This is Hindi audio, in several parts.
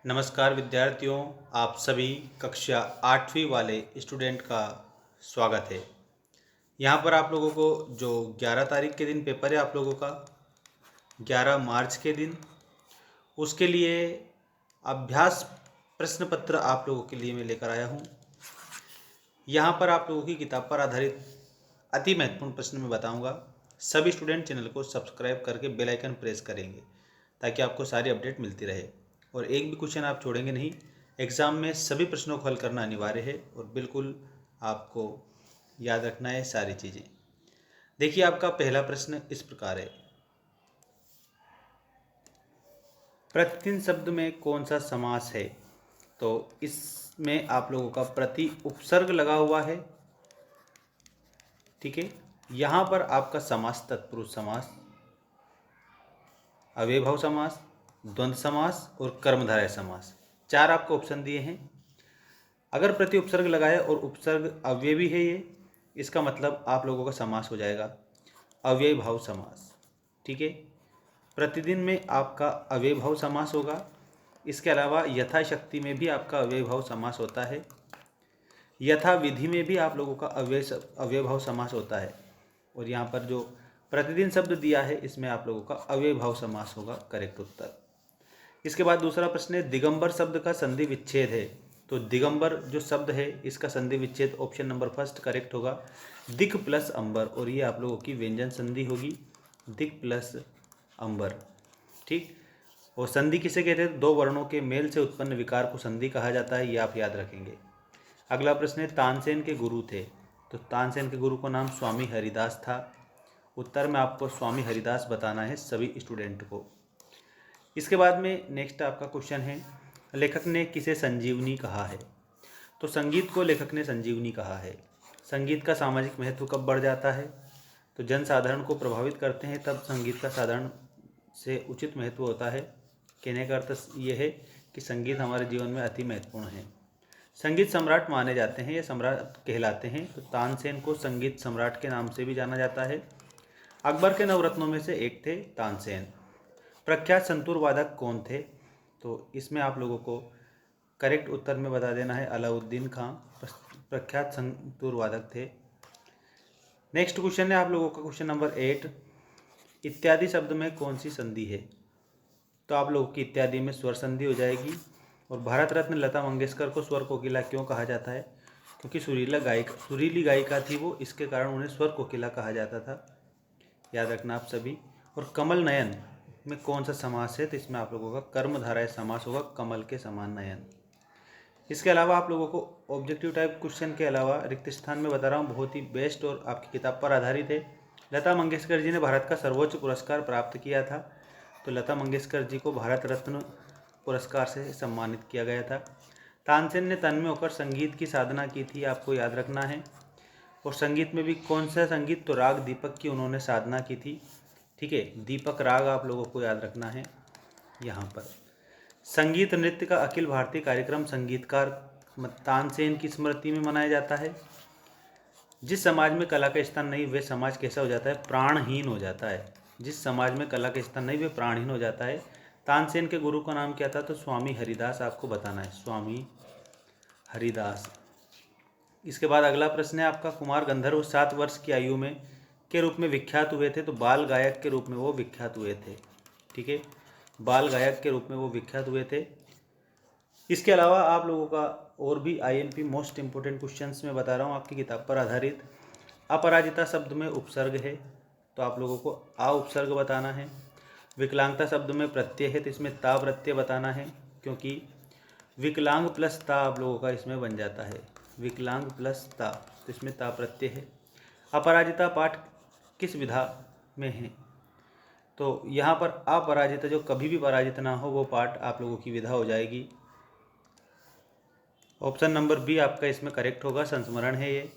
नमस्कार विद्यार्थियों, आप सभी कक्षा 8वीं वाले स्टूडेंट का स्वागत है। यहाँ पर आप लोगों को जो 11 तारीख के दिन पेपर है आप लोगों का 11 मार्च के दिन, उसके लिए अभ्यास प्रश्न पत्र आप लोगों के लिए मैं लेकर आया हूँ। यहाँ पर आप लोगों की किताब पर आधारित अति महत्वपूर्ण प्रश्न मैं बताऊँगा। सभी स्टूडेंट चैनल को सब्सक्राइब करके बेल आइकन प्रेस करेंगे ताकि आपको सारी अपडेट मिलती रहे और एक भी क्वेश्चन आप छोड़ेंगे नहीं। एग्ज़ाम में सभी प्रश्नों को हल करना अनिवार्य है और बिल्कुल आपको याद रखना है सारी चीज़ें। देखिए, आपका पहला प्रश्न इस प्रकार है, प्रतिदिन शब्द में कौन सा समास है? तो इसमें आप लोगों का प्रति उपसर्ग लगा हुआ है। ठीक है, यहाँ पर आपका समास तत्पुरुष समास, अव्ययभाव समास, द्वंद्व समास और कर्मधारय समास, चार आपको ऑप्शन दिए हैं। अगर प्रति उपसर्ग लगाए और उपसर्ग अव्ययी है ये, इसका मतलब आप लोगों का समास हो जाएगा अव्ययभाव समास। ठीक है, प्रतिदिन में आपका अव्ययभाव समास होगा। इसके अलावा यथाशक्ति में भी आपका अव्ययभाव समास होता है। यथा विधि में भी आप लोगों का अव्ययभाव समास होता है। और यहाँ पर जो प्रतिदिन शब्द दिया है इसमें आप लोगों का अव्ययभाव समास होगा करेक्ट उत्तर। इसके बाद दूसरा प्रश्न है, दिगंबर शब्द का संधि विच्छेद है। तो दिगंबर जो शब्द है इसका संधि विच्छेद ऑप्शन नंबर फर्स्ट करेक्ट होगा, दिक प्लस अंबर, और ये आप लोगों की व्यंजन संधि होगी दिक प्लस अंबर। ठीक, और संधि किसे कहते हैं? दो वर्णों के मेल से उत्पन्न विकार को संधि कहा जाता है, ये आप याद रखेंगे। अगला प्रश्न है, तानसेन के गुरु थे। तो तानसेन के गुरु का नाम स्वामी हरिदास था। उत्तर में आपको स्वामी हरिदास बताना है सभी स्टूडेंट को। इसके बाद में नेक्स्ट आपका क्वेश्चन है, लेखक ने किसे संजीवनी कहा है? तो संगीत को लेखक ने संजीवनी कहा है। संगीत का सामाजिक महत्व कब बढ़ जाता है? तो जनसाधारण को प्रभावित करते हैं तब संगीत का साधारण से उचित महत्व होता है। कहने का अर्थ ये है कि संगीत हमारे जीवन में अति महत्वपूर्ण है। संगीत सम्राट माने जाते हैं या सम्राट कहलाते हैं। तो तानसेन को संगीत सम्राट के नाम से भी जाना जाता है। अकबर के नवरत्नों में से एक थे तानसेन। प्रख्यात संतूर वादक कौन थे? तो इसमें आप लोगों को करेक्ट उत्तर में बता देना है अलाउद्दीन खां प्रख्यात संतूर वादक थे। नेक्स्ट क्वेश्चन है आप लोगों का क्वेश्चन नंबर 8, इत्यादि शब्द में कौन सी संधि है? तो आप लोगों की इत्यादि में स्वर संधि हो जाएगी। और भारत रत्न लता मंगेशकर को स्वर कोकिला क्यों कहा जाता है? क्योंकि सुरीली गायिका थी वो, इसके कारण उन्हें स्वर कोकिला कहा जाता था, याद रखना आप सभी। और कमल नयन में कौन सा समास है? तो इसमें आप लोगों का कर्मधारय समास होगा, कमल के समान नयन। इसके अलावा आप लोगों को ऑब्जेक्टिव टाइप क्वेश्चन के अलावा रिक्त स्थान में बता रहा हूँ, बहुत ही बेस्ट और आपकी किताब पर आधारित है। लता मंगेशकर जी ने भारत का सर्वोच्च पुरस्कार प्राप्त किया था। तो लता मंगेशकर जी को भारत रत्न पुरस्कार से सम्मानित किया गया था। तानसेन ने तन में होकर संगीत की साधना की थी, आपको याद रखना है। और संगीत में भी कौन सा संगीत? तो राग दीपक की उन्होंने साधना की थी। ठीक है, दीपक राग आप लोगों को याद रखना है यहाँ पर। संगीत नृत्य का अखिल भारतीय कार्यक्रम संगीतकार तानसेन की स्मृति में मनाया जाता है। जिस समाज में कला का स्थान नहीं वह समाज कैसा हो जाता है? प्राणहीन हो जाता है। जिस समाज में कला का स्थान नहीं वह प्राणहीन हो जाता है। तानसेन के गुरु का नाम क्या था? तो स्वामी हरिदास आपको बताना है, स्वामी हरिदास। इसके बाद अगला प्रश्न है आपका, कुमार गंधर्व 7 वर्ष की आयु में के रूप में विख्यात हुए थे। तो बाल गायक के रूप में वो विख्यात हुए थे। ठीक है, बाल गायक के रूप में वो विख्यात हुए थे। इसके अलावा आप लोगों का और भी आईएमपी मोस्ट इंपोर्टेंट क्वेश्चंस में बता रहा हूँ आपकी किताब पर आधारित। अपराजिता शब्द में उपसर्ग है, तो आप लोगों को आ उपसर्ग बताना है। विकलांगता शब्द में प्रत्यय है, तो इसमें ता प्रत्यय बताना है, क्योंकि विकलांग प्लस ता आप लोगों का इसमें बन जाता है, विकलांग प्लस ता, तो इसमें ता प्रत्यय है। अपराजिता पाठ किस विधा में है? तो यहाँ पर अपराजिता जो कभी भी पराजित ना हो वो पाठ आप लोगों की विधा हो जाएगी। ऑप्शन नंबर बी आपका इसमें करेक्ट होगा, संस्मरण है ये।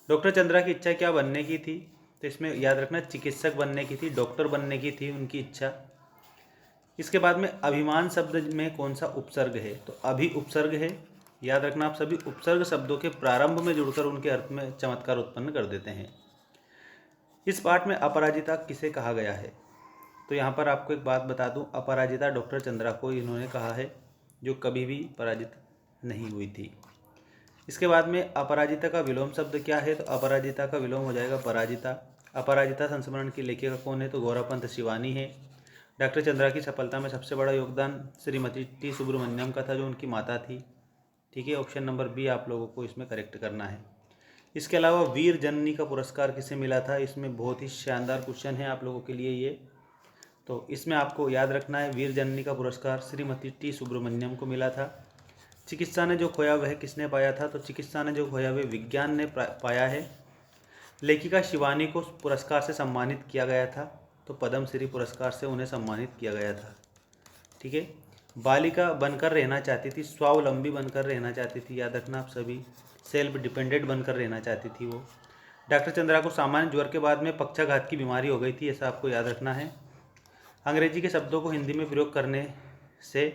डॉक्टर चंद्रा की इच्छा क्या बनने की थी? तो इसमें याद रखना चिकित्सक बनने की थी, डॉक्टर बनने की थी उनकी इच्छा। इसके बाद में अभिमान शब्द में कौन सा उपसर्ग है? तो अभी उपसर्ग है, याद रखना आप सभी। उपसर्ग शब्दों के प्रारंभ में जुड़कर उनके अर्थ में चमत्कार उत्पन्न कर देते हैं। इस पाठ में अपराजिता किसे कहा गया है? तो यहाँ पर आपको एक बात बता दूं, अपराजिता डॉक्टर चंद्रा को इन्होंने कहा है। जो कभी भी पराजित नहीं हुई थी। इसके बाद में अपराजिता का विलोम शब्द क्या है, तो अपराजिता का विलोम हो जाएगा पराजिता। अपराजिता संस्मरण की लेखिका कौन है, तो गौरापंत शिवानी है। डॉक्टर चंद्रा की सफलता में सबसे बड़ा योगदान श्रीमती टी सुब्रमण्यम का था, जो उनकी माता थी। ठीक है, ऑप्शन नंबर बी आप लोगों को इसमें करेक्ट करना है। इसके अलावा वीर जननी का पुरस्कार किसे मिला था, इसमें बहुत ही शानदार क्वेश्चन है आप लोगों के लिए ये। तो इसमें आपको याद रखना है, वीर जननी का पुरस्कार श्रीमती टी सुब्रमण्यम को मिला था। चिकित्सा ने जो खोया वह किसने पाया था, तो चिकित्सा ने जो खोया वह विज्ञान ने पाया है। लेखिका शिवानी को पुरस्कार से सम्मानित किया गया था, तो पद्मश्री पुरस्कार से उन्हें सम्मानित किया गया था। ठीक है, बालिका बनकर रहना चाहती थी, स्वावलंबी बनकर रहना चाहती थी, याद रखना आप सभी, सेल्फ डिपेंडेंट बनकर रहना चाहती थी वो। डॉक्टर चंद्रा को सामान्य ज्वर के बाद में पक्षाघात की बीमारी हो गई थी, ऐसा आपको याद रखना है। अंग्रेजी के शब्दों को हिंदी में प्रयोग करने से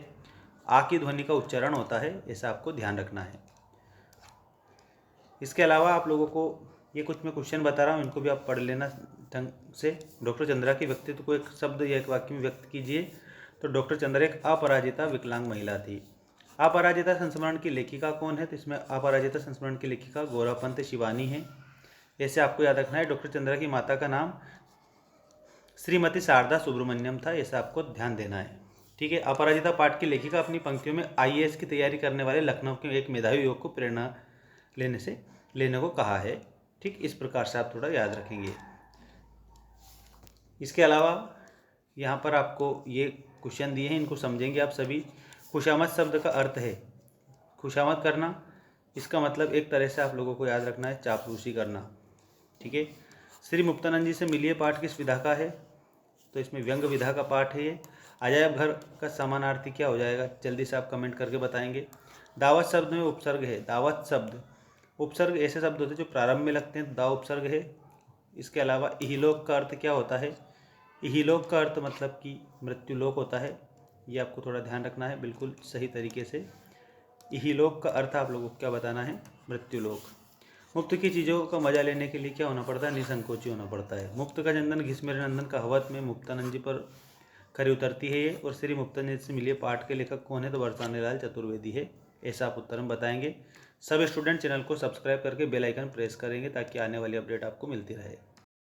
आ की ध्वनि का उच्चारण होता है, ऐसा आपको ध्यान रखना है। इसके अलावा आप लोगों को ये कुछ मैं क्वेश्चन बता रहा हूँ, इनको भी आप पढ़ लेना ढंग से। डॉक्टर चंद्रा के व्यक्तित्व को एक शब्द या एक वाक्य में व्यक्त कीजिए। तो डॉक्टर चंद्रा एक अपराजिता विकलांग महिला थी। अपराजिता संस्मरण की लेखिका कौन है, तो इसमें अपराजिता संस्मरण की लेखिका गौरापंत शिवानी है, ऐसे आपको याद रखना है। डॉक्टर चंद्रा की माता का नाम श्रीमती शारदा सुब्रमण्यम था, ऐसा आपको ध्यान देना है। ठीक है, अपराजिता पाठ की लेखिका अपनी पंक्तियों में IAS की तैयारी करने वाले लखनऊ के एक मेधावी युवक को प्रेरणा लेने को कहा है। ठीक, इस प्रकार से आप थोड़ा याद रखेंगे। इसके अलावा यहाँ पर आपको ये क्वेश्चन दिए हैं, इनको समझेंगे आप सभी। खुशामद शब्द का अर्थ है खुशामद करना, इसका मतलब एक तरह से आप लोगों को याद रखना है चापलूसी करना। ठीक है, श्री मुक्तानंद जी से मिलिए पाठ किस विधा का है, तो इसमें व्यंग विधा का पाठ है ये। अजायब घर का समानार्थी क्या हो जाएगा, जल्दी से आप कमेंट करके बताएंगे। दावत शब्द में उपसर्ग है, दावत शब्द उपसर्ग ऐसे शब्द होते हैं जो प्रारंभ में लगते हैं, दाव उपसर्ग है। इसके अलावा इहलोक का अर्थ क्या होता है, इहलोक का अर्थ मतलब कि मृत्युलोक होता है, ये आपको थोड़ा ध्यान रखना है बिल्कुल सही तरीके से। इहलोक का अर्थ आप लोगों को क्या बताना है, मृत्युलोक। मुक्त की चीज़ों का मजा लेने के लिए क्या होना पड़ता है, निसंकोची होना पड़ता है। मुक्त का चंदन घिसमेर नंदन कहावत में मुक्तानंद जी पर खरी उतरती है ये। और श्री मुक्तानंद जी से मिलिए पाठ के लेखक कौन है, तो बरसाने लाल चतुर्वेदी है, ऐसा आप उत्तर में बताएंगे। सब स्टूडेंट चैनल को सब्सक्राइब करके बेल आइकन प्रेस करेंगे ताकि आने वाली अपडेट आपको मिलती रहे।